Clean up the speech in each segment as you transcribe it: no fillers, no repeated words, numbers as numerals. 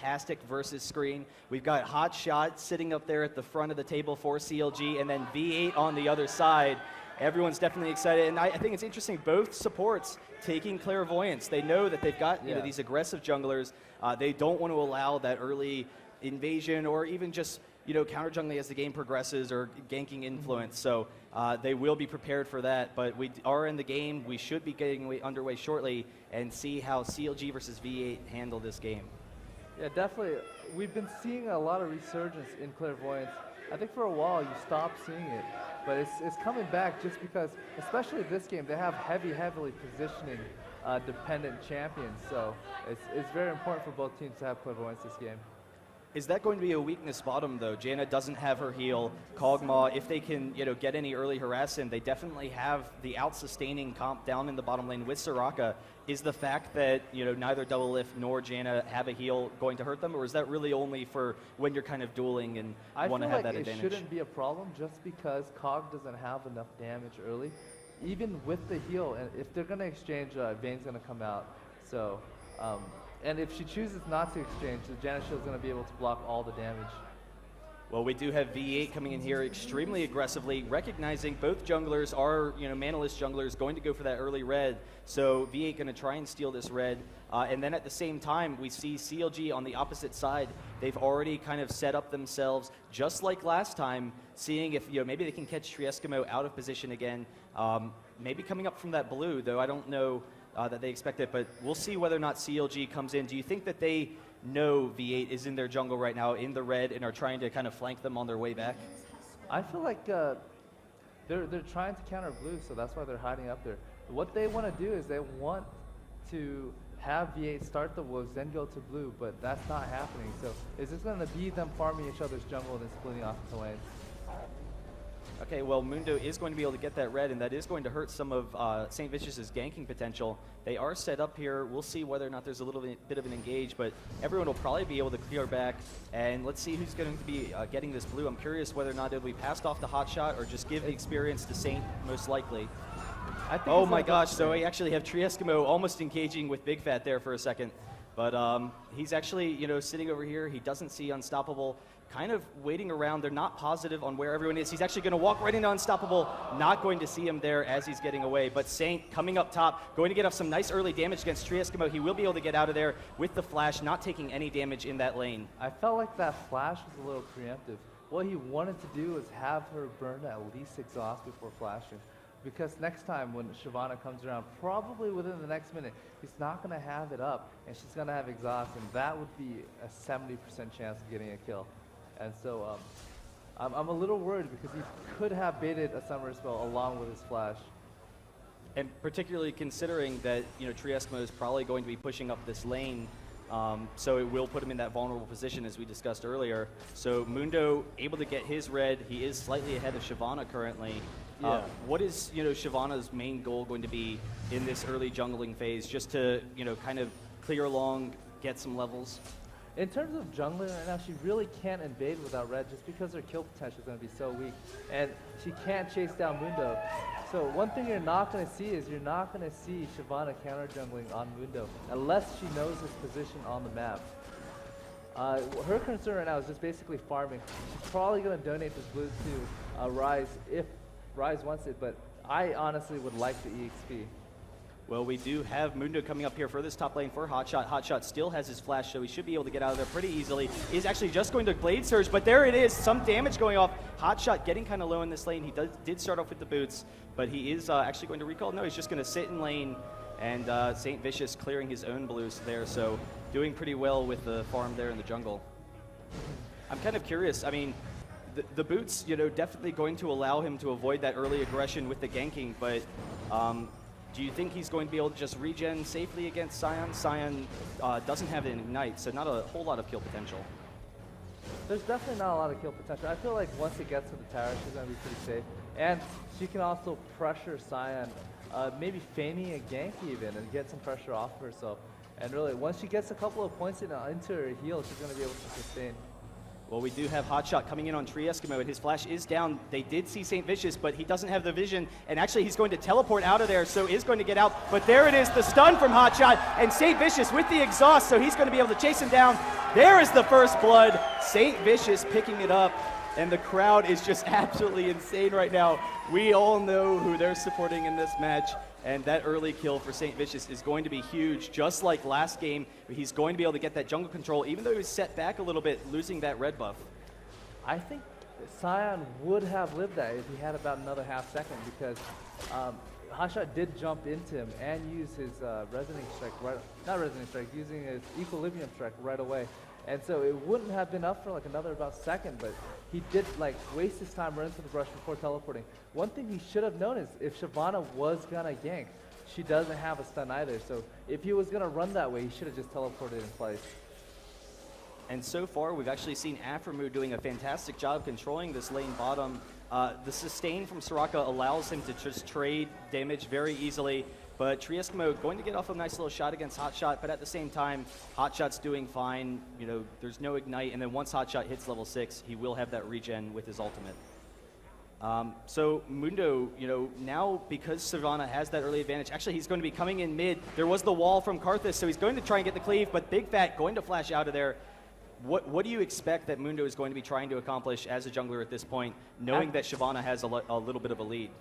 fantastic versus screen. We've got Hot Shot sitting up there at the front of the table for CLG, and then V8 on the other side. Everyone's definitely excited, and I think it's interesting, both supports taking Clairvoyance. They know that they've got these aggressive junglers. They don't want to allow that early invasion or even just counter jungling as the game progresses or ganking influence. So they will be prepared for that, but we are in the game. We should be getting underway shortly and see how CLG versus V8 handle this game. Yeah, definitely. We've been seeing a lot of resurgence in Clairvoyance. I think for a while you stopped seeing it, but it's coming back just because, especially this game, they have heavily positioning dependent champions. So it's very important for both teams to have Clairvoyance this game. Is that going to be a weakness bottom, though? Janna doesn't have her heal. Kog'Maw, if they can get any early harass in, they definitely have the out-sustaining comp down in the bottom lane with Soraka. Is the fact that neither Doublelift nor Janna have a heal going to hurt them, or is that really only for when you're kind of dueling and want to have that advantage? I feel like it shouldn't be a problem just because Kog doesn't have enough damage early. Even with the heal, and if they're going to exchange, Vayne's going to come out. So. And if she chooses not to exchange, the Janna Shield's going to be able to block all the damage. Well, we do have V8 coming in here extremely aggressively, recognizing both junglers are, manaless junglers going to go for that early red. So V8 going to try and steal this red. And then at the same time, we see CLG on the opposite side. They've already kind of set up themselves, just like last time, seeing if maybe they can catch Trieskimo out of position again. Maybe coming up from that blue, though I don't know that they expect it, but we'll see whether or not CLG comes in. Do you think that they know V8 is in their jungle right now in the red and are trying to kind of flank them on their way back? I feel like they're trying to counter blue, so that's why they're hiding up there. What they want to do is they want to have V8 start the wolves, then go to blue, but that's not happening. So is this going to be them farming each other's jungle and then splitting off the lanes? Okay, well, Mundo is going to be able to get that red, and that is going to hurt some of St. Vicious's ganking potential. They are set up here. We'll see whether or not there's a little bit of an engage, but everyone will probably be able to clear back. And let's see who's going to be getting this blue. I'm curious whether or not it'll be passed off to Hotshot or just give the experience to Saint, most likely. Oh my gosh, so we actually have Trieskimo almost engaging with Big Fat there for a second. But he's actually, sitting over here. He doesn't see Unstoppable, kind of waiting around. They're not positive on where everyone is. He's actually going to walk right into Unstoppable, not going to see him there as he's getting away. But Saint coming up top, going to get off some nice early damage against Trieskimo. He will be able to get out of there with the flash, not taking any damage in that lane. I felt like that flash was a little preemptive. What he wanted to do was have her burn at least exhaust before flashing. Because next time when Shyvana comes around, probably within the next minute, he's not going to have it up, and she's going to have exhaust, and that would be a 70% chance of getting a kill. And so I'm a little worried because he could have baited a summer spell along with his flash. And particularly considering that Trieskimo is probably going to be pushing up this lane, so it will put him in that vulnerable position as we discussed earlier. So Mundo able to get his red. He is slightly ahead of Shyvana currently. Yeah. What is Shyvana's main goal going to be in this early jungling phase? Just to kind of clear along, get some levels. In terms of jungling right now, she really can't invade without red just because her kill potential is going to be so weak, and she can't chase down Mundo. So one thing you're not going to see is you're not going to see Shyvana counter jungling on Mundo unless she knows his position on the map. Her concern right now is just basically farming. She's probably going to donate this blue to Ryze if Ryze wants it, but I honestly would like the EXP. Well, we do have Mundo coming up here for this top lane for Hotshot. Hotshot still has his flash, so he should be able to get out of there pretty easily. He's actually just going to Blade Surge, but there it is, some damage going off. Hotshot getting kind of low in this lane. He did start off with the boots, but he is actually going to recall. No, he's just going to sit in lane, and St. Vicious clearing his own blues there, so doing pretty well with the farm there in the jungle. I'm kind of curious, I mean, the boots, definitely going to allow him to avoid that early aggression with the ganking, but do you think he's going to be able to just regen safely against Sion? Sion doesn't have an ignite, so not a whole lot of kill potential. There's definitely not a lot of kill potential. I feel like once it gets to the tower, she's going to be pretty safe. And she can also pressure Sion, maybe feigning a gank even, and get some pressure off of herself. And really, once she gets a couple of points into her heal, she's going to be able to sustain. Well, we do have Hotshot coming in on Trieskimo, and his flash is down. They did see St. Vicious, but he doesn't have the vision, and actually he's going to teleport out of there, so is going to get out. But there it is, the stun from Hotshot, and St. Vicious with the exhaust, so he's going to be able to chase him down. There is the first blood. St. Vicious picking it up, and the crowd is just absolutely insane right now. We all know who they're supporting in this match, and that early kill for St. Vicious is going to be huge. Just like last game, he's going to be able to get that jungle control, even though he was set back a little bit, losing that red buff. I think Sion would have lived that if he had about another half second, because Hotshot did jump into him and use his resonating strike using his equilibrium strike right away. And so it wouldn't have been up for like another about second, but he did like waste his time, run into the brush before teleporting. One thing he should have known is if Shyvana was gonna gank, she doesn't have a stun either. So if he was gonna run that way, he should have just teleported in place. And so far, we've actually seen Aphromoo doing a fantastic job controlling this lane bottom. The sustain from Soraka allows him to just trade damage very easily, but Trieskimo going to get off a nice little shot against Hotshot, but at the same time, Hotshot's doing fine. You know, there's no ignite, and then once Hotshot hits level 6, he will have that regen with his ultimate. So Mundo, you know, now because Shyvana has that early advantage, actually he's going to be coming in mid. There was the wall from Karthus, so he's going to try and get the cleave, but Big Fat going to flash out of there. What do you expect that Mundo is going to be trying to accomplish as a jungler at this point, knowing that Shyvana has a little bit of a lead?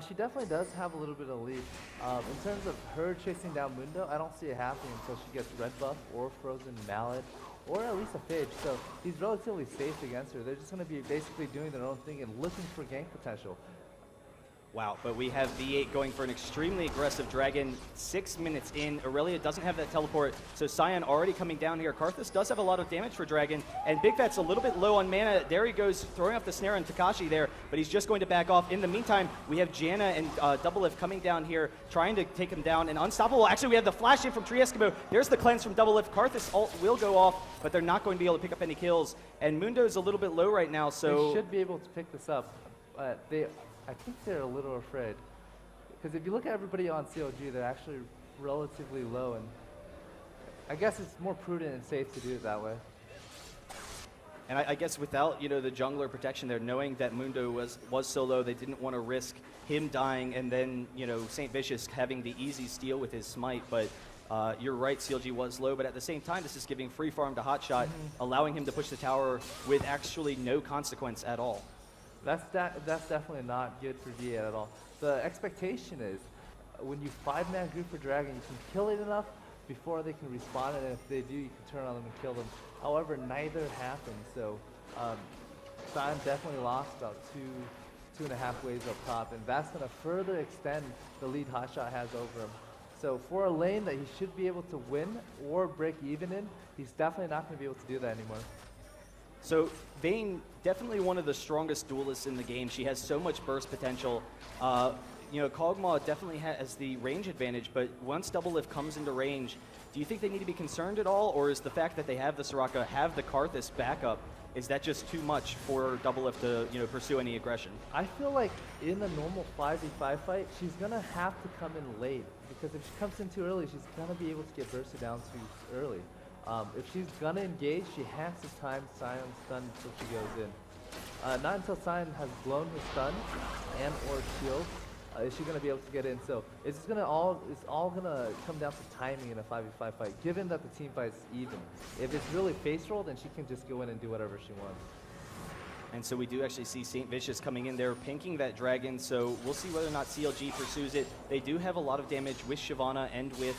She definitely does have a little bit of a lead. In terms of her chasing down Mundo, I don't see it happening until she gets red buff or frozen mallet, or at least a phage. So he's relatively safe against her. They're just going to be basically doing their own thing and looking for gank potential. Wow, but we have V8 going for an extremely aggressive dragon. 6 minutes in, Aurelia doesn't have that teleport, so Sion already coming down here. Karthus does have a lot of damage for dragon, and Big Fat's a little bit low on mana. There he goes, throwing off the snare on Takashi there, but he's just going to back off. In the meantime, we have Janna and Doublelift coming down here, trying to take him down, and Unstoppable. Actually, we have the flash in from Trieskimo. There's the cleanse from Doublelift. Karthus ult will go off, but they're not going to be able to pick up any kills, and Mundo's a little bit low right now, so... They should be able to pick this up, but I think they're a little afraid. Because if you look at everybody on CLG, they're actually relatively low, and I guess it's more prudent and safe to do it that way. And I guess without, you know, the jungler protection there, knowing that Mundo was so low, they didn't want to risk him dying and then, you know, St. Vicious having the easy steal with his smite. But you're right, CLG was low, but at the same time, this is giving free farm to Hotshot, allowing him to push the tower with actually no consequence at all. That's definitely not good for V8 at all. The expectation is when you 5-man group for Dragon, you can kill it enough before they can respawn, and if they do, you can turn on them and kill them. However, neither happened, so Sion definitely lost about 2.5 waves up top, and that's going to further extend the lead Hotshot has over him. So for a lane that he should be able to win or break even in, he's definitely not going to be able to do that anymore. So Vayne, definitely one of the strongest duelists in the game. She has so much burst potential. You know, Kog'Maw definitely has the range advantage, but once Doublelift comes into range, do you think they need to be concerned at all, or is the fact that they have the Soraka, have the Karthus backup, is that just too much for Doublelift to, you know, pursue any aggression? I feel like in a normal 5v5 fight, she's gonna have to come in late, because if she comes in too early, she's gonna be able to get bursted down too early. If she's gonna engage, she has to time Sion's stun until she goes in. Not until Sion has blown her stun and or shield is she gonna be able to get in. So it's all gonna come down to timing in a 5v5 fight, given that the team fight's even. If it's really face roll, then she can just go in and do whatever she wants. And so we do actually see St. Vicious coming in there, pinking that dragon, so we'll see whether or not CLG pursues it. They do have a lot of damage with Shyvana and with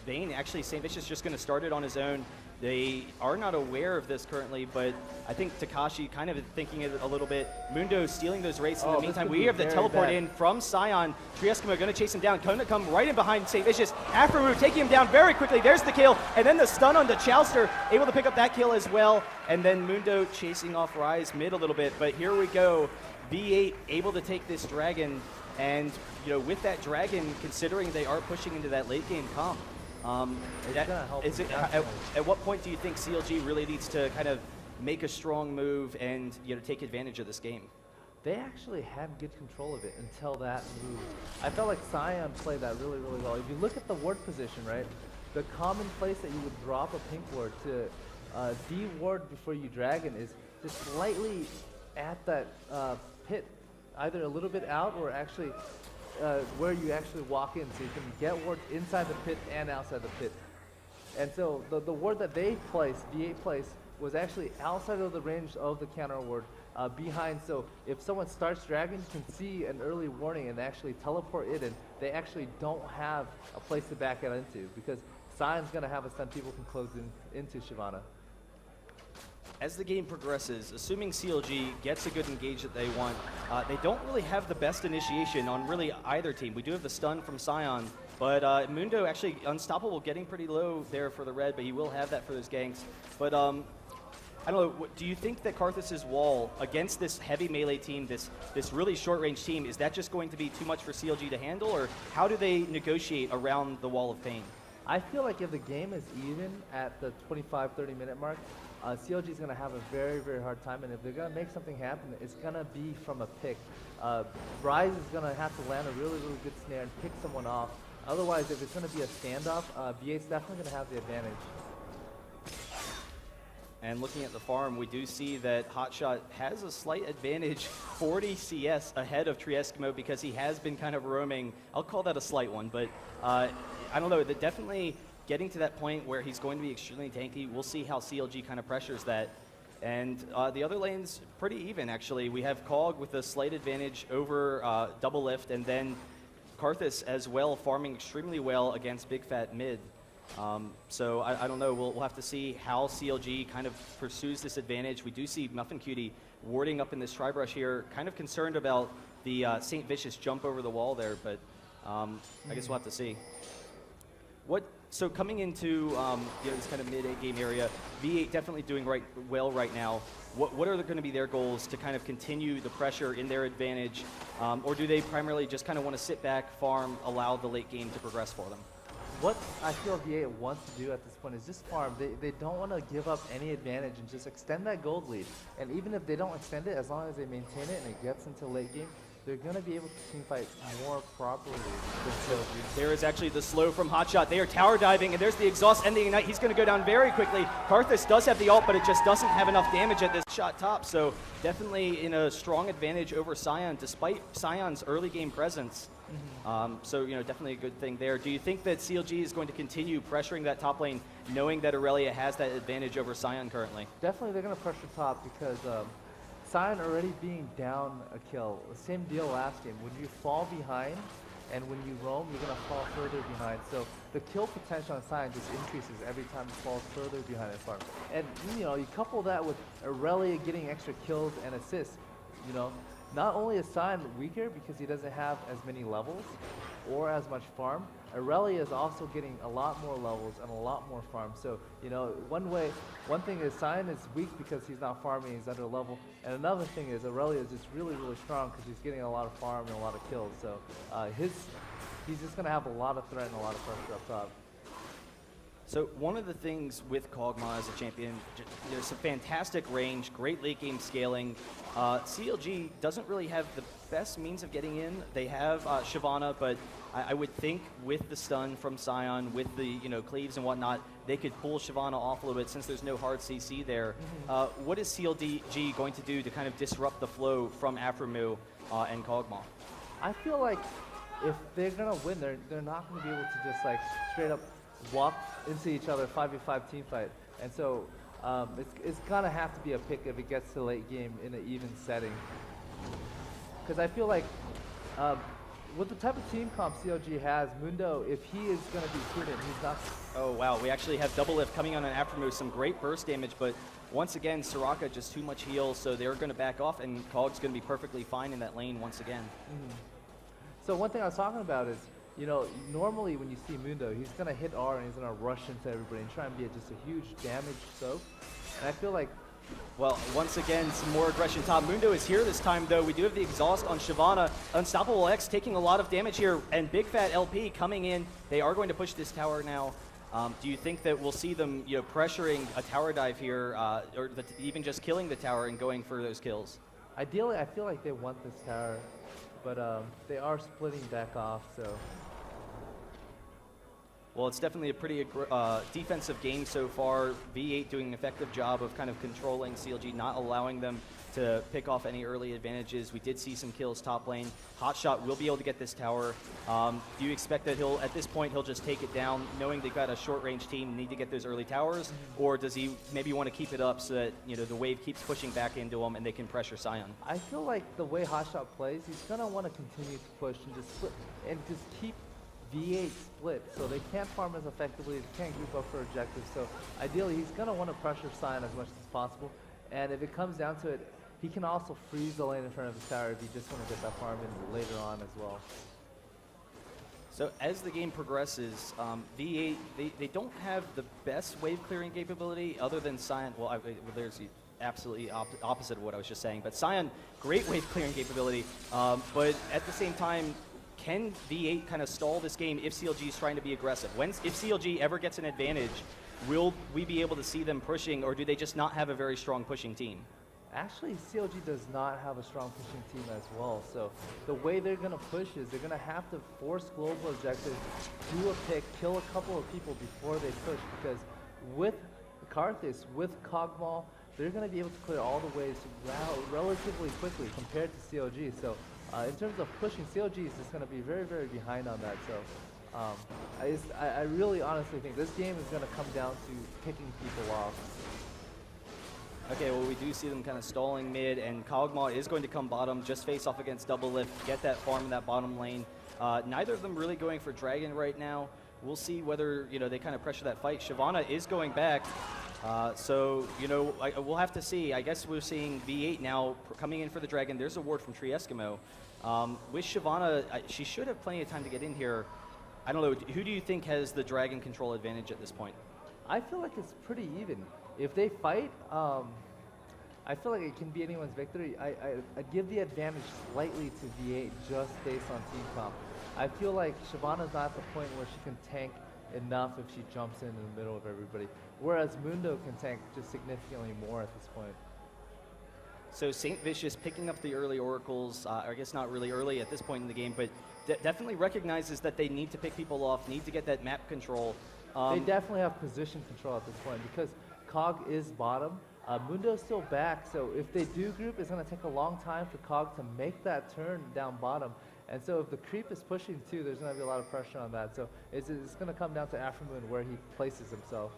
Vayne. Actually, St. Vicious just going to start it on his own. They are not aware of this currently, but I think Takashi kind of thinking it a little bit. Mundo stealing those rates in the meantime. We have the teleport in from Sion. Trieskimo going to chase him down. Going to come right in behind St. Vicious. Aphromoo taking him down very quickly. There's the kill. And then the stun on the Chowster. Able to pick up that kill as well. And then Mundo chasing off Ryze mid a little bit. But here we go. V8 able to take this dragon. And, you know, with that dragon, considering they are pushing into that late game comp, at what point do you think CLG really needs to kind of make a strong move and, you know, take advantage of this game? They actually had good control of it until that move. I felt like Sion played that really, really well. If you look at the ward position, right, the common place that you would drop a pink ward to de-ward before you dragon is just slightly at that pit, either a little bit out or actually where you actually walk in, so you can get wards inside the pit and outside the pit. And so the ward that they placed, V8 placed, was actually outside of the range of the counter ward, behind. So if someone starts dragging, you can see an early warning and actually teleport it in. They actually don't have a place to back it into because Sion's going to have a stun people can close into Shyvana. As the game progresses, assuming CLG gets a good engage that they want, they don't really have the best initiation on really either team. We do have the stun from Sion, but Mundo actually unstoppable, getting pretty low there for the red, but he will have that for those ganks. But I don't know, do you think that Karthus' wall against this heavy melee team, this really short-range team, is that just going to be too much for CLG to handle, or how do they negotiate around the wall of pain? I feel like if the game is even at the 25-30 minute mark, CLG is going to have a very, very hard time, and if they're going to make something happen, it's going to be from a pick. Rise is going to have to land a really, really good snare and pick someone off. Otherwise, if it's going to be a standoff, V8's definitely going to have the advantage. And looking at the farm, we do see that Hotshot has a slight advantage, 40 CS ahead of Trieskimo because he has been kind of roaming. I'll call that a slight one, but I don't know, that definitely getting to that point where he's going to be extremely tanky. We'll see how CLG kind of pressures that. And the other lane's pretty even, actually. We have Kog with a slight advantage over Double Lift, and then Karthus as well, farming extremely well against Big Fat Mid. So I don't know, we'll have to see how CLG kind of pursues this advantage. We do see Muffin Cutie warding up in this Tri-Brush here, kind of concerned about the St. Vicious jump over the wall there, but I guess we'll have to see. So coming into this kind of mid-8 game area, V8 definitely doing well right now. What are going to be their goals to kind of continue the pressure in their advantage, or do they primarily just kind of want to sit back, farm, allow the late game to progress for them? What I feel V8 wants to do at this point is just farm. They don't want to give up any advantage and just extend that gold lead. And even if they don't extend it, as long as they maintain it and it gets into late game, they're going to be able to teamfight more properly than CLG. There is actually the slow from Hotshot. They are tower diving, and there's the exhaust ending ignite. He's going to go down very quickly. Karthus does have the ult, but it just doesn't have enough damage at this shot top. So definitely in a strong advantage over Sion, despite Sion's early game presence. So, definitely a good thing there. Do you think that CLG is going to continue pressuring that top lane, knowing that Aurelia has that advantage over Sion currently? Definitely they're going to pressure top because Sion already being down a kill. The same deal last game. When you fall behind and when you roam, you're going to fall further behind. So the kill potential on Sion just increases every time it falls further behind his farm. And, you couple that with Aurelia getting extra kills and assists, not only is Sion weaker because he doesn't have as many levels or as much farm, Aurelia is also getting a lot more levels and a lot more farm. So, one thing is Sion is weak because he's not farming, he's under level. And another thing is Aurelia is just really, really strong because he's getting a lot of farm and a lot of kills. So, he's just going to have a lot of threat and a lot of pressure up top. So one of the things with Kog'Maw as a champion, there's some fantastic range, great late game scaling. CLG doesn't really have the best means of getting in. They have Shyvana, but I would think with the stun from Sion, with the cleaves and whatnot, they could pull Shyvana off a little bit since there's no hard CC there. What is CLG going to do to kind of disrupt the flow from Afromu and Kog'Maw? I feel like if they're going to win, they're not going to be able to just straight up walk into each other 5v5 team fight, and so it's gonna have to be a pick if it gets to late game in an even setting. Because I feel like with the type of team comp CLG has, Mundo, if he is gonna be prudent, he's not. Oh wow, we actually have double lift coming on an aftermove, some great burst damage, but once again, Soraka just too much heal, so they're gonna back off, and Kog's gonna be perfectly fine in that lane once again. So one thing I was talking about is, normally when you see Mundo, he's going to hit R and he's going to rush into everybody and try and be just a huge damage soak. And I feel like... Well, once again, some more aggression top. Mundo is here this time, though. We do have the exhaust on Shyvana. Unstoppable X taking a lot of damage here, and Big Fat LP coming in. They are going to push this tower now. Do you think that we'll see them pressuring a tower dive here, or even just killing the tower and going for those kills? Ideally, I feel like they want this tower, but they are splitting back off, so... Well, it's definitely a pretty defensive game so far. V8 doing an effective job of kind of controlling CLG, not allowing them to pick off any early advantages. We did see some kills top lane. Hotshot will be able to get this tower. Do you expect that at this point, he'll just take it down, knowing they've got a short-range team, need to get those early towers? Or does he maybe want to keep it up so that, you know, the wave keeps pushing back into him and they can pressure Sion? I feel like the way Hotshot plays, he's going to want to continue to push and just keep V8 split, so they can't farm as effectively, they can't group up for objectives. So ideally, he's going to want to pressure Sion as much as possible. And if it comes down to it, he can also freeze the lane in front of his tower if he just want to get that farm in later on as well. So as the game progresses, V8, they don't have the best wave clearing capability other than Sion. Well, there's the absolutely opposite of what I was just saying. But Sion, great wave clearing capability. But at the same time, can V8 kind of stall this game if CLG is trying to be aggressive? If CLG ever gets an advantage, will we be able to see them pushing, or do they just not have a very strong pushing team? Actually, CLG does not have a strong pushing team as well. So the way they're going to push is they're going to have to force global objectives, do a pick, kill a couple of people before they push, because with Karthus, with Kog'Maw, they're going to be able to clear all the waves relatively quickly compared to CLG. So in terms of pushing, CLG is just going to be very, very behind on that. So I really honestly think this game is going to come down to picking people off. Okay, well, we do see them kind of stalling mid, and Kog'Maw is going to come bottom, just face off against Double Lift, get that farm in that bottom lane. Neither of them really going for Dragon right now. We'll see whether, you know, they kind of pressure that fight. Shyvana is going back, so, you know, we'll have to see. I guess we're seeing V8 now coming in for the Dragon. There's a ward from Tree Eskimo. With Shyvana, she should have plenty of time to get in here. I don't know, who do you think has the Dragon control advantage at this point? I feel like it's pretty even. If they fight, I feel like it can be anyone's victory. I'd give the advantage slightly to V8 just based on team comp. I feel like Shyvana's not at the point where she can tank enough if she jumps in the middle of everybody, whereas Mundo can tank just significantly more at this point. So St. Vicious picking up the early oracles, I guess not really early at this point in the game, but definitely recognizes that they need to pick people off, need to get that map control. They definitely have position control at this point because Cog is bottom. Mundo's still back, so if they do group, it's going to take a long time for Cog to make that turn down bottom. And so if the creep is pushing too, there's going to be a lot of pressure on that. So it's going to come down to Aftermoon where he places himself.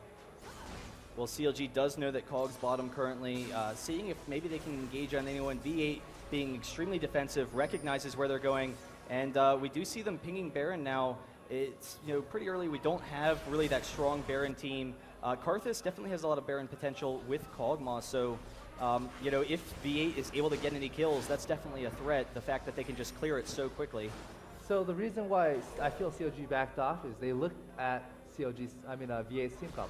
Well, CLG does know that Cog's bottom currently, seeing if maybe they can engage on anyone. V8 being extremely defensive, recognizes where they're going, and we do see them pinging Baron now. It's, you know, pretty early. We don't have really that strong Baron team. Karthus definitely has a lot of Baron potential with Kog'Maw, so you know, if V8 is able to get any kills, that's definitely a threat, the fact that they can just clear it so quickly. So the reason why I feel CLG backed off is they looked at V8's team comp.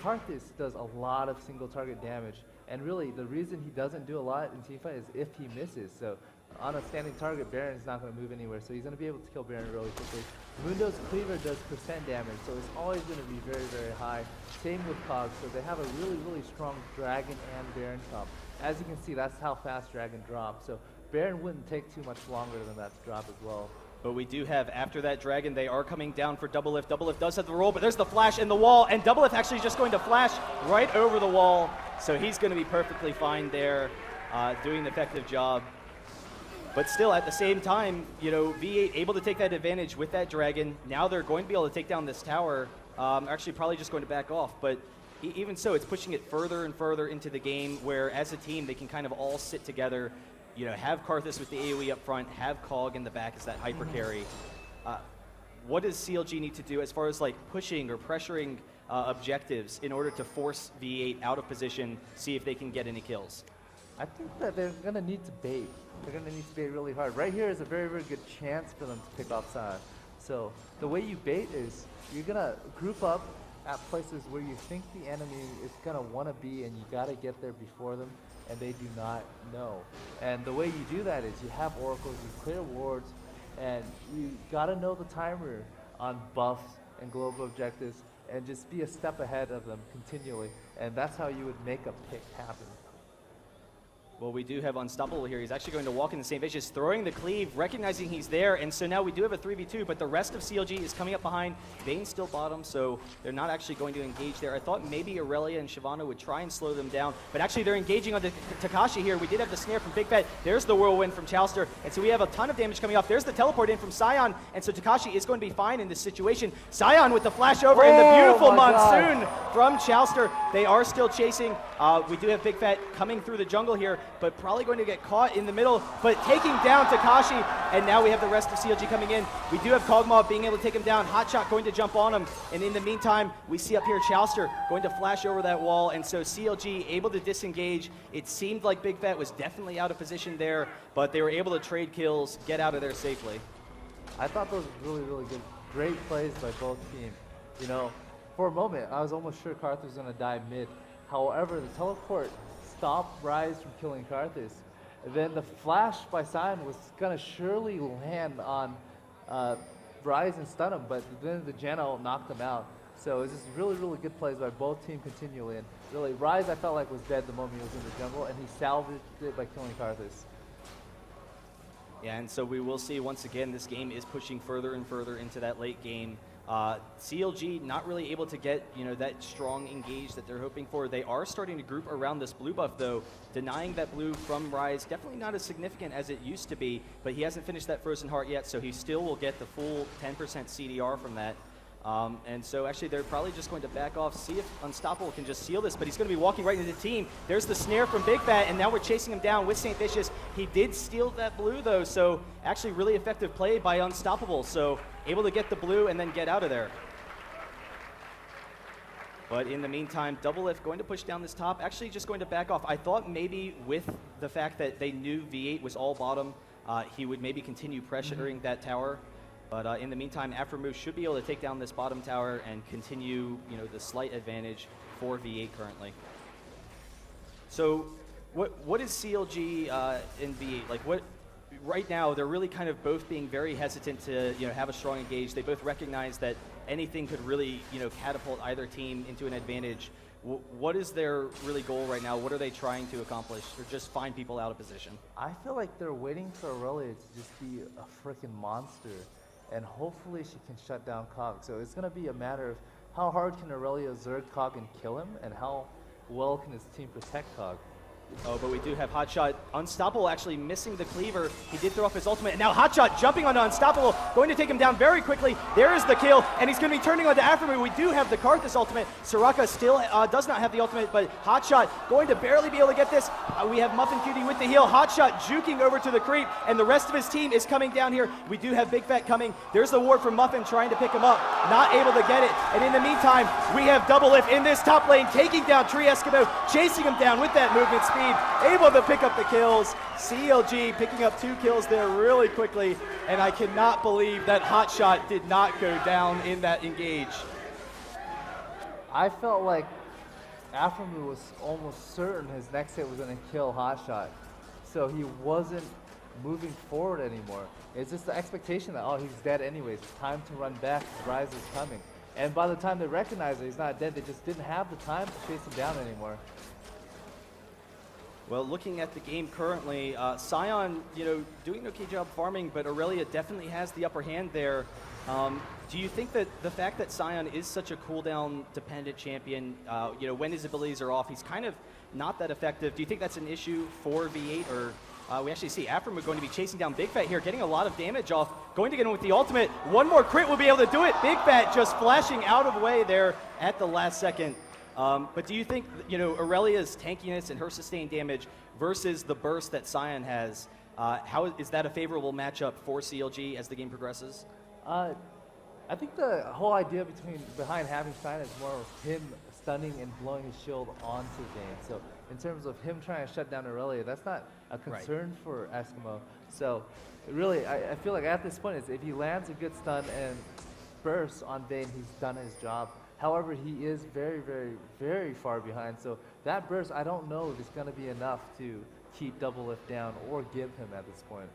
Karthus does a lot of single target damage, and really the reason he doesn't do a lot in teamfight is if he misses. So on a standing target, Baron's not going to move anywhere, so he's going to be able to kill Baron really quickly. Mundo's cleaver does % damage, so it's always going to be very, very high. Same with Cog, so they have a really, really strong Dragon and Baron comp. As you can see, that's how fast Dragon drops, so Baron wouldn't take too much longer than that to drop as well. But we do have, after that Dragon, they are coming down for Double Lift. Double Lift does have the roll, but there's the flash in the wall, and Double Lift actually just going to flash right over the wall, so he's going to be perfectly fine there, doing an effective job. But still, at the same time, you know, V8 able to take that advantage with that Dragon. Now they're going to be able to take down this tower. Actually, probably just going to back off. But even so, it's pushing it further and further into the game where, as a team, they can kind of all sit together. You know, have Karthus with the AoE up front, have Cog in the back as that hyper carry. What does CLG need to do as far as like pushing or pressuring objectives in order to force V8 out of position, see if they can get any kills? I think that they're going to need to bait. They're going to need to bait really hard. Right here is a very, very good chance for them to pick off Sion. So the way you bait is you're going to group up at places where you think the enemy is going to want to be, and you got to get there before them, and they do not know. And the way you do that is you have oracles, you clear wards, and you got to know the timer on buffs and global objectives, and just be a step ahead of them continually. And that's how you would make a pick happen. Well, we do have Unstoppable here. He's actually going to walk in the St. Vicious, throwing the cleave, recognizing he's there, and so now we do have a 3v2, but the rest of CLG is coming up behind. Vane's still bottom, so they're not actually going to engage there. I thought maybe Aurelia and Shyvana would try and slow them down, but actually they're engaging on the Takashi here. We did have the snare from Big Fat. There's the whirlwind from Chowster, and so we have a ton of damage coming off. There's the teleport in from Sion, and so Takashi is going to be fine in this situation. Sion with the flash over and the beautiful monsoon from Chowster. They are still chasing. We do have Big Fat coming through the jungle here, but probably going to get caught in the middle, but taking down Takashi, and now we have the rest of CLG coming in. We do have Kog'Maw being able to take him down. Hotshot going to jump on him, and in the meantime, we see up here Chowster going to flash over that wall, and so CLG able to disengage. It seemed like Big Fat was definitely out of position there, but they were able to trade kills, get out of there safely. I thought those were really, really good. Great plays by both teams. You know, for a moment, I was almost sure Karthus was going to die mid. However, the teleport stopped Rise from killing Karthus. And then the flash by Sion was going to surely land on Rise and stun him, but then the Janna knocked him out. So it was just really, really good plays by both teams continually. And really, Rise I felt like was dead the moment he was in the jungle, and he salvaged it by killing Karthus. Yeah, and so we will see once again this game is pushing further and further into that late game. CLG not really able to get, you know, that strong engage that they're hoping for. They are starting to group around this blue buff though, denying that blue from Rise. Definitely not as significant as it used to be, but he hasn't finished that Frozen Heart yet, so he still will get the full 10% CDR from that. And so actually they're probably just going to back off, see if Unstoppable can just seal this, but he's going to be walking right into the team. There's the snare from Big Fat, and now we're chasing him down with St. Vicious. He did steal that blue though, so actually really effective play by Unstoppable, so able to get the blue and then get out of there. But in the meantime, Doublelift going to push down this top, actually just going to back off. I thought maybe with the fact that they knew V8 was all bottom, he would maybe continue pressuring that tower. But in the meantime, Afromoose should be able to take down this bottom tower and continue, you know, the slight advantage for V8 currently. So what is CLG in V8? Like what, right now they're really kind of both being very hesitant to, you know, have a strong engage. They both recognize that anything could really, you know, catapult either team into an advantage. What is their really goal right now? What are they trying to accomplish, or just find people out of position? I feel like they're waiting for Aurelia to just be a freaking monster, and hopefully she can shut down Kog. So it's going to be a matter of how hard can Aurelia Zerg Kog and kill him, and how well can his team protect Kog. Oh, but we do have Hotshot. Unstoppable actually missing the cleaver. He did throw off his ultimate, and now Hotshot jumping onto Unstoppable, going to take him down very quickly. There is the kill, and he's going to be turning onto Afromoose. We do have the Karthus ultimate. Soraka still does not have the ultimate, but Hotshot going to barely be able to get this. We have Muffin Cutie with the heal. Hotshot juking over to the creep, and the rest of his team is coming down here. We do have Big Fat coming. There's the ward from Muffin trying to pick him up, not able to get it. And in the meantime, we have Doublelift in this top lane, taking down Tree Eskimo, chasing him down with that movement speed. Able to pick up the kills. CLG picking up 2 kills there really quickly, and I cannot believe that Hotshot did not go down in that engage. I felt like Afromoose was almost certain his next hit was going to kill Hotshot, so he wasn't moving forward anymore. It's just the expectation that, oh, he's dead anyways, time to run back, Rise is coming. And by the time they recognize that he's not dead, they just didn't have the time to chase him down anymore. Well, looking at the game currently, Sion, you know, doing an okay job farming, but Aurelia definitely has the upper hand there. Do you think that the fact that Sion is such a cooldown dependent champion, you know, when his abilities are off, he's kind of not that effective. Do you think that's an issue for V8, or we actually see Afromoose going to be chasing down Big Fat here, getting a lot of damage off, going to get him with the ultimate. One more crit will be able to do it. Big Fat just flashing out of the way there at the last second. But do you think, you know, Aurelia's tankiness and her sustained damage versus the burst that Sion has, how is that a favorable matchup for CLG as the game progresses? I think the whole idea behind having Sion is more of him stunning and blowing his shield onto Vayne. So in terms of him trying to shut down Aurelia, that's not a concern for Eskimo. So really, I feel like at this point, if he lands a good stun and burst on Vayne, he's done his job. However, he is very, very, very far behind. So that burst, I don't know if it's going to be enough to keep Doublelift down or give him at this point.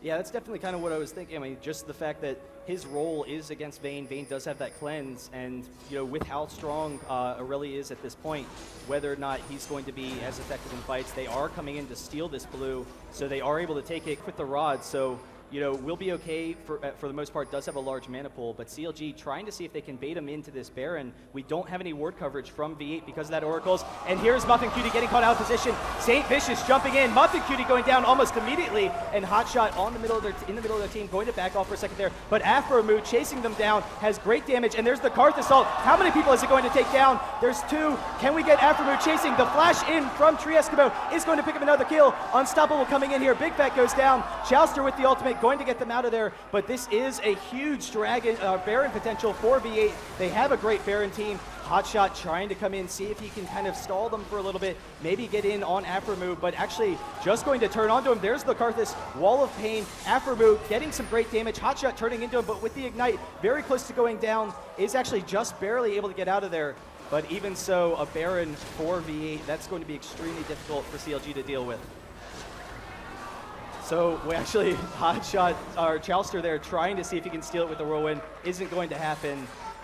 Yeah, that's definitely kind of what I was thinking. I mean, just the fact that his role is against Vayne. Vayne does have that cleanse, and with how strong Aurelie is at this point, whether or not he's going to be as effective in fights, they are coming in to steal this blue, so they are able to take it with the rod. So we'll be okay for the most part. Does have a large mana pool, but CLG trying to see if they can bait him into this Baron. We don't have any ward coverage from V8 because of that Oracles. And here's Muffin Cutie getting caught out of position. St. Vicious jumping in. Muffin Cutie going down almost immediately, and Hotshot in the middle of their team, going to back off for a second there. But Afromu chasing them down has great damage, and there's the Karth Assault. How many people is it going to take down? There's 2. Can we get Afromu chasing? The flash in from Trieskimo is going to pick up another kill. Unstoppable coming in here. Big Fat goes down. Chouster with the ultimate, going to get them out of there, but this is a huge Baron potential for V8. They have a great Baron team. Hotshot trying to come in, see if he can kind of stall them for a little bit, maybe get in on Afromu, but actually just going to turn onto him. There's the Karthus, Wall of Pain. Afromu getting some great damage. Hotshot turning into him, but with the Ignite, very close to going down, is actually just barely able to get out of there. But even so, a Baron for V8, that's going to be extremely difficult for CLG to deal with. So we actually, Hotshot, or Chouster there, trying to see if he can steal it with the Whirlwind. Isn't going to happen.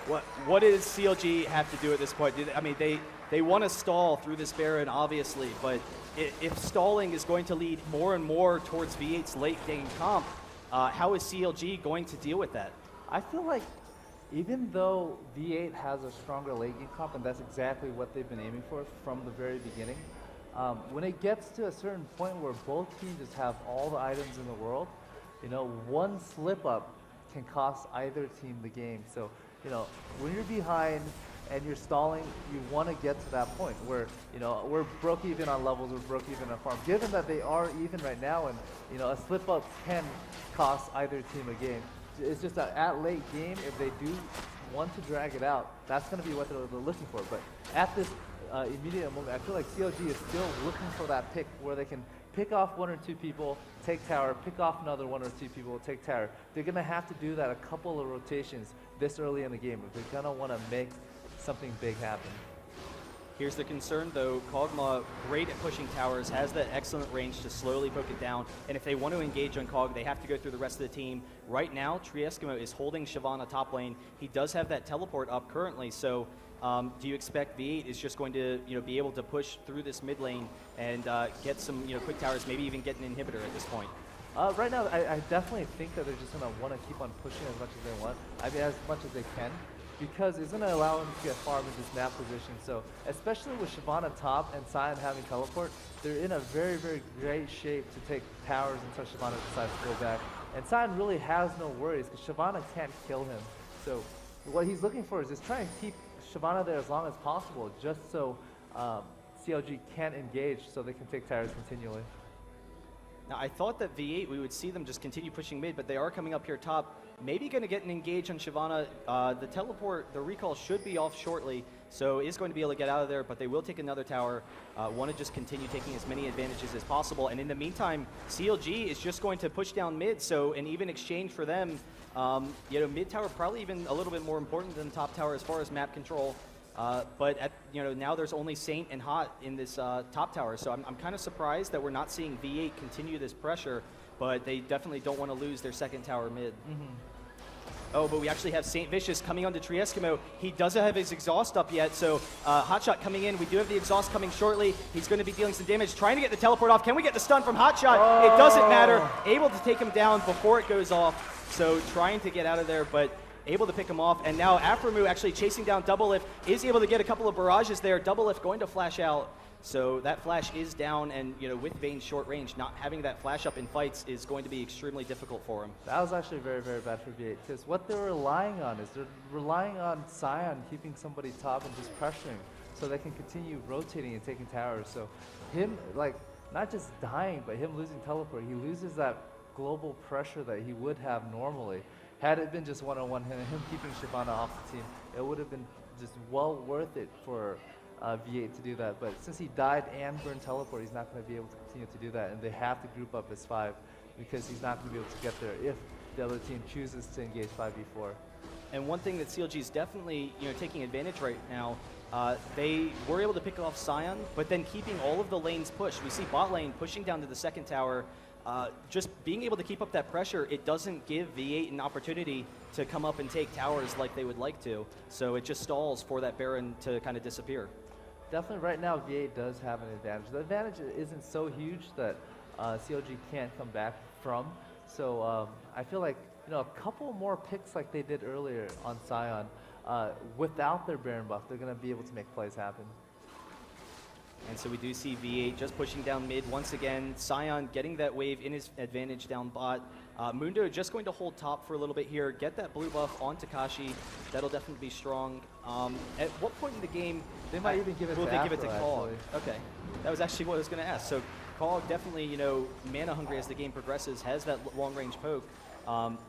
What does CLG have to do at this point? I mean, they want to stall through this Baron, obviously, but if stalling is going to lead more and more towards V8's late game comp, how is CLG going to deal with that? I feel like even though V8 has a stronger late game comp, and that's exactly what they've been aiming for from the very beginning, when it gets to a certain point where both teams just have all the items in the world, one slip up can cost either team the game. So, when you're behind and you're stalling, you want to get to that point where, we're broke even on levels, we're broke even on farm. Given that they are even right now, and a slip up can cost either team a game. It's just that at late game, if they do want to drag it out, that's going to be what they're looking for. But at this immediate moment, I feel like CLG is still looking for that pick where they can pick off 1 or 2 people, take tower, pick off another 1 or 2 people, take tower. They're going to have to do that a couple of rotations this early in the game if they're going to want to make something big happen. Here's the concern, though. Kog'Maw, great at pushing towers, has that excellent range to slowly poke it down. And if they want to engage on Kog, they have to go through the rest of the team. Right now, Trieskimo is holding Shyvana top lane. He does have that teleport up currently, so do you expect V8 is just going to be able to push through this mid lane and get some quick towers, maybe even get an inhibitor at this point? Right now, I definitely think that they're just going to want to keep on pushing as much as they want. I mean, as much as they can, because it's going to allow them to get farm in this map position. So, especially with Shyvana top and Sion having teleport, they're in a very, very great shape to take towers until Shyvana decides to go back. And Sion really has no worries because Shyvana can't kill him. So, what he's looking for is just trying to keep Shyvana there as long as possible, just so CLG can engage so they can take towers continually. Now, I thought that V8, we would see them just continue pushing mid, but they are coming up here top. Maybe going to get an engage on Shyvana. The teleport, the recall should be off shortly, so is going to be able to get out of there, but they will take another tower. Want to just continue taking as many advantages as possible. And in the meantime, CLG is just going to push down mid, so an even exchange for them. Mid tower probably even a little bit more important than top tower as far as map control. But now there's only Saint and Hot in this top tower, so I'm kind of surprised that we're not seeing V8 continue this pressure, but they definitely don't want to lose their second tower mid. Oh, but we actually have St. Vicious coming onto Trieskimo. He doesn't have his exhaust up yet, so Hotshot coming in. We do have the exhaust coming shortly. He's going to be dealing some damage, trying to get the teleport off. Can we get the stun from Hotshot? Oh. It doesn't matter. Able to take him down before it goes off, so trying to get out of there, but able to pick him off. And now Afromu actually chasing down Doublelift, is able to get a couple of barrages there. Doublelift going to flash out. So that flash is down, and with Vayne's short range, not having that flash up in fights is going to be extremely difficult for him. That was actually very, very bad for V8, because what they're relying on is they're relying on Sion keeping somebody top and just pressuring, so they can continue rotating and taking towers. So him, not just dying, but him losing teleport, he loses that global pressure that he would have normally. Had it been just one-on-one, him keeping Shyvana off the team, it would have been just well worth it for V8 to do that. But since he died and burned teleport, he's not going to be able to continue to do that, and they have to group up as 5 because he's not going to be able to get there if the other team chooses to engage 5v4. And one thing that CLG is definitely taking advantage right now, they were able to pick off Sion, but then keeping all of the lanes pushed. We see bot lane pushing down to the second tower. just being able to keep up that pressure, it doesn't give V8 an opportunity to come up and take towers like they would like to. So it just stalls for that Baron to kind of disappear. Definitely right now V8 does have an advantage. The advantage isn't so huge that CLG can't come back from. So I feel like, you know, a couple more picks like they did earlier on Sion, without their Baron buff, they're going to be able to make plays happen. And so we do see V8 just pushing down mid once again. Sion getting that wave in his advantage down bot. Mundo just going to hold top for a little bit here, get that blue buff on Takashi. That'll definitely be strong. At what point in the game they might even give it will to they give it to Afro, Cog? Okay, that was actually what I was going to ask. So Cog definitely, you know, mana hungry as the game progresses, has that long range poke.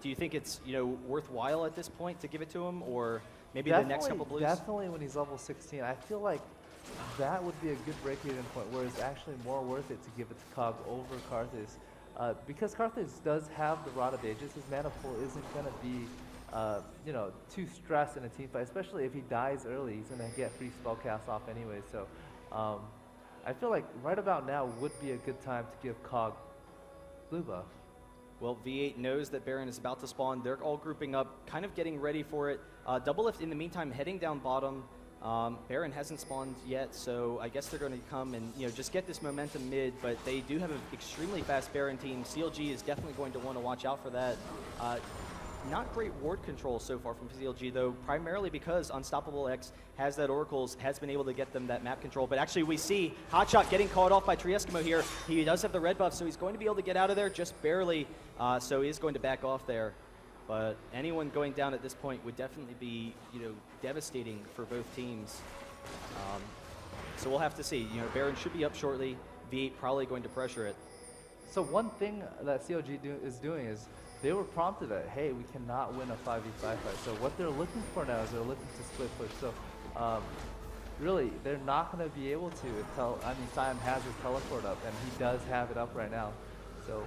Do you think it's, you know, worthwhile at this point to give it to him, or maybe the next couple blues? Definitely when he's level 16. I feel like that would be a good break-even point where it's actually more worth it to give it to Cog over Karthus. Because Karthus does have the Rod of Ages, his mana pool isn't going to be, you know, too stressed in a team fight, especially if he dies early. He's going to get free spell cast off anyway. So I feel like right about now would be a good time to give Cog blue buff. Well, V8 knows that Baron is about to spawn. They're all grouping up, kind of getting ready for it. Double Lift in the meantime heading down bottom. Baron hasn't spawned yet, so I guess they're going to come and, you know, just get this momentum mid, but they do have an extremely fast Baron team. CLG is definitely going to want to watch out for that. Not great ward control so far from CLG, though, primarily because Unstoppable X has that Oracles, has been able to get them that map control. But actually, we see Hotshot getting caught off by Trieskimo here. He does have the red buff, so he's going to be able to get out of there just barely, so he is going to back off there. But anyone going down at this point would definitely be, you know, devastating for both teams. So we'll have to see. You know, Baron should be up shortly. V8 probably going to pressure it. So one thing that CLG is doing is they were prompted that, hey, we cannot win a 5v5 fight. So what they're looking for now is they're looking to split push. So really, they're not going to be able to until, I mean, Sion has his teleport up, and he does have it up right now. So.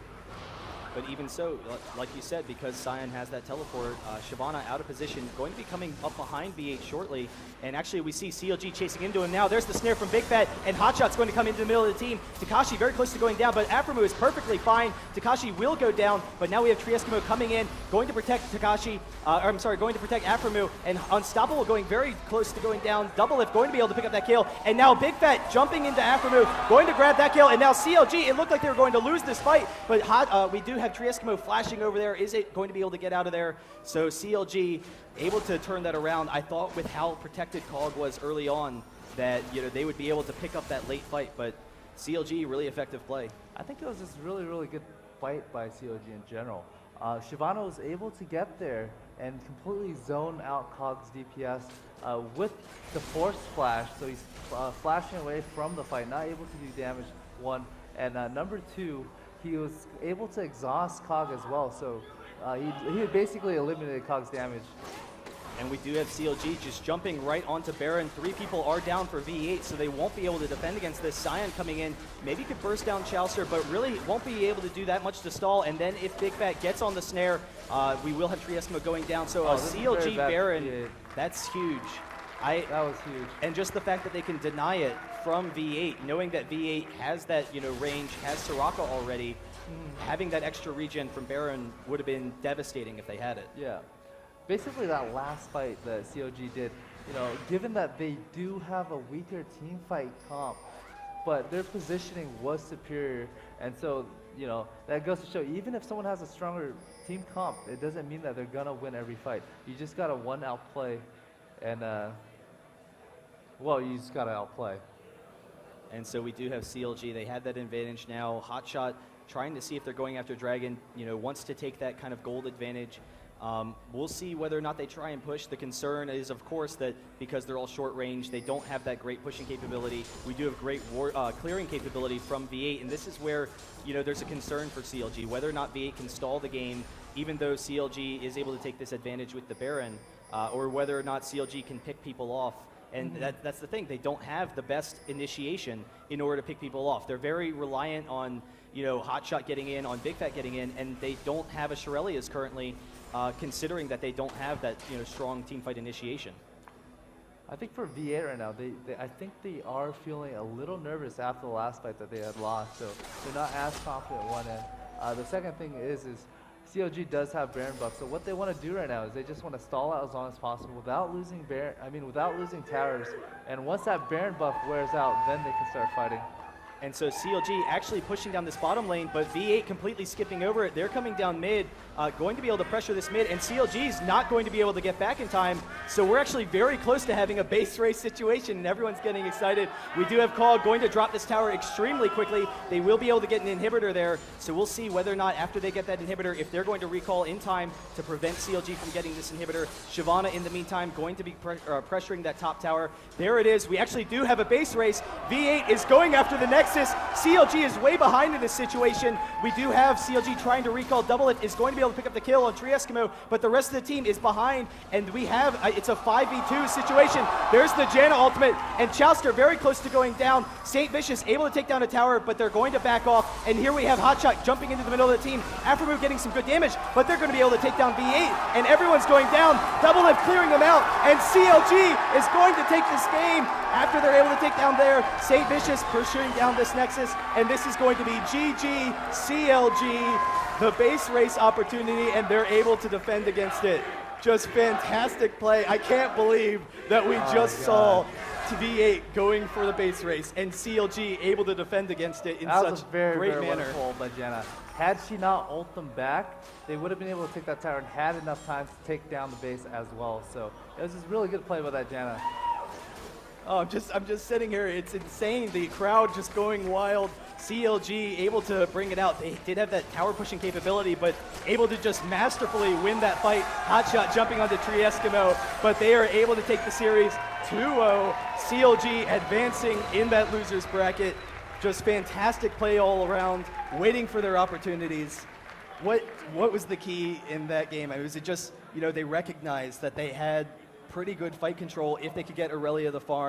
But even so, like you said, because Sion has that teleport, Shyvana out of position, going to be coming up behind V8 shortly. And actually, we see CLG chasing into him now. There's the snare from Big Fat, and Hotshot's going to come into the middle of the team. Takashi very close to going down, but Aframu is perfectly fine. Takashi will go down, but now we have Trieskimo coming in, going to protect Takashi, I'm sorry, going to protect Aframu, and Unstoppable going very close to going down. Double Lift going to be able to pick up that kill, and now Big Fat jumping into Aframu, going to grab that kill, and now CLG, it looked like they were going to lose this fight, but we do have Trieskimo flashing over there. Is it going to be able to get out of there? So CLG able to turn that around. I thought with how protected Cog was early on that, you know, they would be able to pick up that late fight, but CLG really effective play. I think it was just really, really good fight by CLG in general. Shyvana was able to get there and completely zone out Cog's DPS with the force flash, so he's flashing away from the fight, not able to do damage, one, and number two, he was able to exhaust Cog as well, so he basically eliminated Cog's damage. And we do have CLG just jumping right onto Baron. 3 people are down for V8, so they won't be able to defend against this. Sion coming in, maybe could burst down Chaucer, but really won't be able to do that much to stall. And then if Big Fat gets on the snare, we will have Trieskimo going down. So a CLG Baron, that's huge. That was huge. And just the fact that they can deny it from V8, knowing that V8 has that, you know, range, has Soraka already, having that extra regen from Baron would have been devastating if they had it. Yeah. Basically that last fight that CLG did, you know, given that they do have a weaker team fight comp, but their positioning was superior, and so, you know, that goes to show even if someone has a stronger team comp, it doesn't mean that they're gonna win every fight. You just gotta outplay, and well, you just gotta outplay. And so we do have CLG. They had that advantage now. Hotshot trying to see if they're going after Dragon, you know, wants to take that kind of gold advantage. We'll see whether or not they try and push. The concern is, of course, that because they're all short range, they don't have that great pushing capability. We do have great clearing capability from V8, and this is where, you know, there's a concern for CLG, whether or not V8 can stall the game, even though CLG is able to take this advantage with the Baron, or whether or not CLG can pick people off. And that's the thing. They don't have the best initiation in order to pick people off. They're very reliant on, you know, Hotshot getting in, on Big Fat getting in, and they don't have a Shirelius currently, considering that they don't have that, you know, strong teamfight initiation. I think for V8 right now, I think they are feeling a little nervous after the last fight that they had lost, so they're not as confident one end. The second thing is CLG does have Baron buff, so what they want to do right now is they just want to stall out as long as possible without losing without losing towers. And once that Baron buff wears out, then they can start fighting. And so CLG actually pushing down this bottom lane, but V8 completely skipping over it. They're coming down mid, going to be able to pressure this mid, and CLG's not going to be able to get back in time. So we're actually very close to having a base race situation, and everyone's getting excited. We do have Call going to drop this tower extremely quickly. They will be able to get an inhibitor there, so we'll see whether or not after they get that inhibitor, if they're going to recall in time to prevent CLG from getting this inhibitor. Shyvana, in the meantime, going to be pressuring that top tower. There it is. We actually do have a base race. V8 is going after the Nexus. CLG is way behind in this situation. We do have CLG trying to recall. Double It is going to be able to pick up the kill on Tree Eskimo, but the rest of the team is behind, and we have, it's a 5v2 situation. There's the Janna ultimate, and Chowster very close to going down. St. Vicious able to take down a tower, but they're going to back off, and here we have Hotshot jumping into the middle of the team. Aftermove getting some good damage, but they're going to be able to take down V8, and everyone's going down. Double Lift clearing them out, and CLG is going to take this game after they're able to take down there. St. Vicious pursuing down this Nexus, and this is going to be GG CLG, the base race opportunity, and they're able to defend against it. Just fantastic play. I can't believe that we just saw V8 going for the base race and CLG able to defend against it in such very, great very manner. Wonderful by Janna. Had she not ult them back, they would have been able to take that tower and had enough time to take down the base as well. So it was just really good play by that Janna. Oh, I'm just sitting here. It's insane. The crowd just going wild. CLG able to bring it out. They did have that tower pushing capability, but able to just masterfully win that fight. Hotshot jumping onto Tree Eskimo, but they are able to take the series 2-0. CLG advancing in that losers bracket. Just fantastic play all around, waiting for their opportunities. What was the key in that game? I mean, was it just, they recognized that they had pretty good fight control if they could get Aurelia the farm.